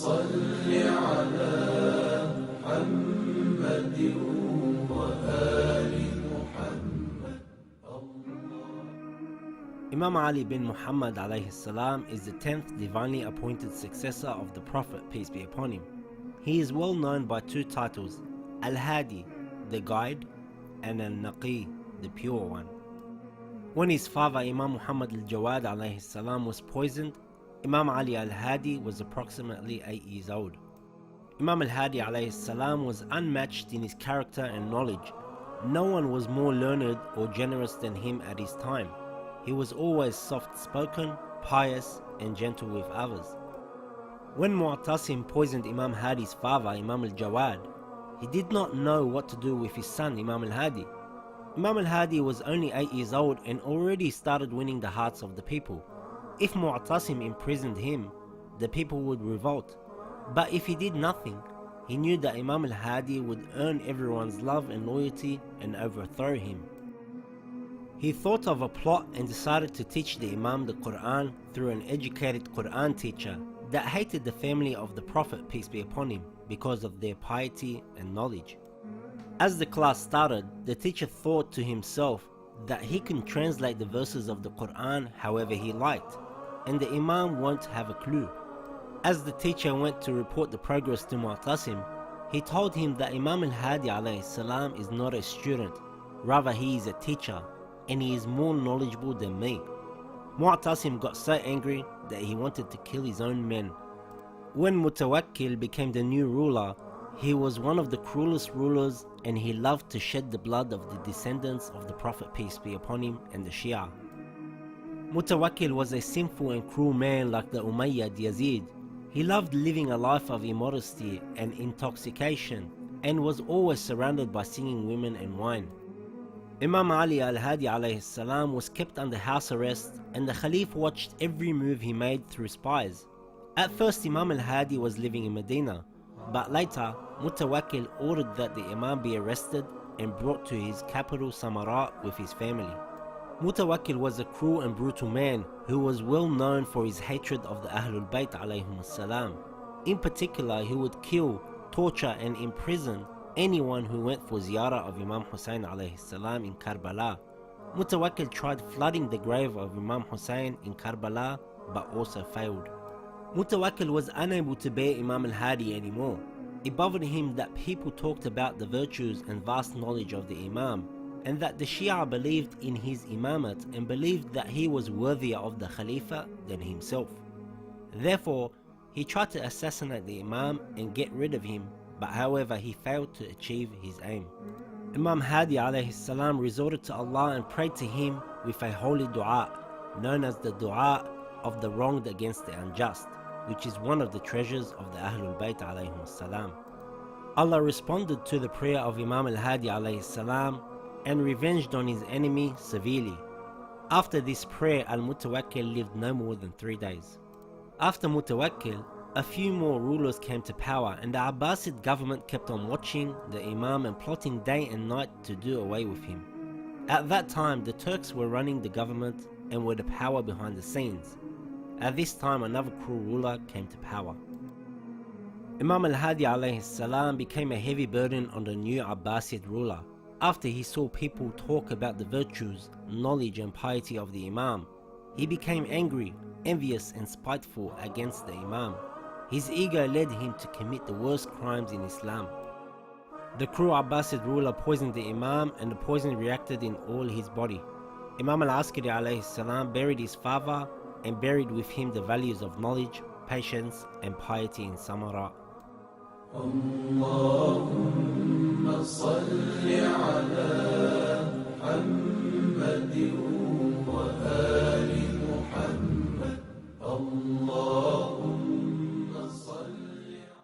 صل على محمد وآل محمد. Imam Ali bin Muhammad alayhi salam is the 10th divinely appointed successor of the Prophet, peace be upon him. He is well known by two titles, Alhadi, the guide, and Al-Naqi, the pure one. When his father Imam Muhammad al-Jawad alayhi salam was poisoned, Imam Ali al-Hadi was approximately 8 years old. Imam al-Hadi alayhi salam was unmatched in his character and knowledge. No one was more learned or generous than him at his time. He was always soft-spoken, pious, and gentle with others. When Mu'tasim poisoned Imam Hadi's father, Imam al-Jawad, he did not know what to do with his son, Imam al-Hadi. Imam al-Hadi was only 8 years old and already started winning the hearts of the people. If Mu'tasim imprisoned him, the people would revolt. But if he did nothing, he knew that Imam al-Hadi would earn everyone's love and loyalty and overthrow him. He thought of a plot and decided to teach the Imam the Quran through an educated Quran teacher that hated the family of the Prophet, peace be upon him, because of their piety and knowledge. As the class started, the teacher thought to himself that he can translate the verses of the Quran however he liked, and the Imam won't have a clue. As the teacher went to report the progress to Mu'tasim, he told him that Imam al-Hadi alayhi salam is not a student, rather he is a teacher, and he is more knowledgeable than me. Mu'tasim got so angry that he wanted to kill his own men. When Mutawakkil became the new ruler, he was one of the cruelest rulers and he loved to shed the blood of the descendants of the Prophet, peace be upon him, and the Shia. Mutawakkil was a sinful and cruel man like the Umayyad Yazid. He loved living a life of immodesty and intoxication and was always surrounded by singing women and wine. Imam Ali al-Hadi alayhi salam was kept under house arrest and the Khalif watched every move he made through spies. At first Imam al-Hadi was living in Medina, but later Mutawakkil ordered that the Imam be arrested and brought to his capital Samarat with his family. Mutawakkil was a cruel and brutal man who was well known for his hatred of the Ahlul Bayt alayhim salam. In particular, he would kill, torture and imprison anyone who went for ziyarah of Imam Hussein alayhi salam in Karbala. Mutawakkil tried flooding the grave of Imam Hussein in Karbala but also failed. Mutawakkil was unable to bear Imam al-Hadi anymore. It bothered him that people talked about the virtues and vast knowledge of the Imam, and that the Shia believed in his imamat and believed that he was worthier of the Khalifa than himself. Therefore, he tried to assassinate the Imam and get rid of him, but however he failed to achieve his aim. Imam Hadi alayhi salam resorted to Allah and prayed to him with a holy dua, known as the dua of the wronged against the unjust, which is one of the treasures of the Ahlul Bayt alayhim salam. Allah responded to the prayer of Imam al-Hadi alayhi salam and revenged on his enemy severely. After this prayer, al-Mutawakkil lived no more than 3 days. After Mutawakkil, a few more rulers came to power and the Abbasid government kept on watching the Imam and plotting day and night to do away with him. At that time, the Turks were running the government and were the power behind the scenes. At this time, another cruel ruler came to power. Imam al-Hadi alayhi salam became a heavy burden on the new Abbasid ruler. After he saw people talk about the virtues, knowledge and piety of the Imam, he became angry, envious and spiteful against the Imam. His ego led him to commit the worst crimes in Islam. The cruel Abbasid ruler poisoned the Imam and the poison reacted in all his body. Imam al-Askari alayhi salam buried his father and buried with him the values of knowledge, patience and piety in Samarat. اللهم صل على محمد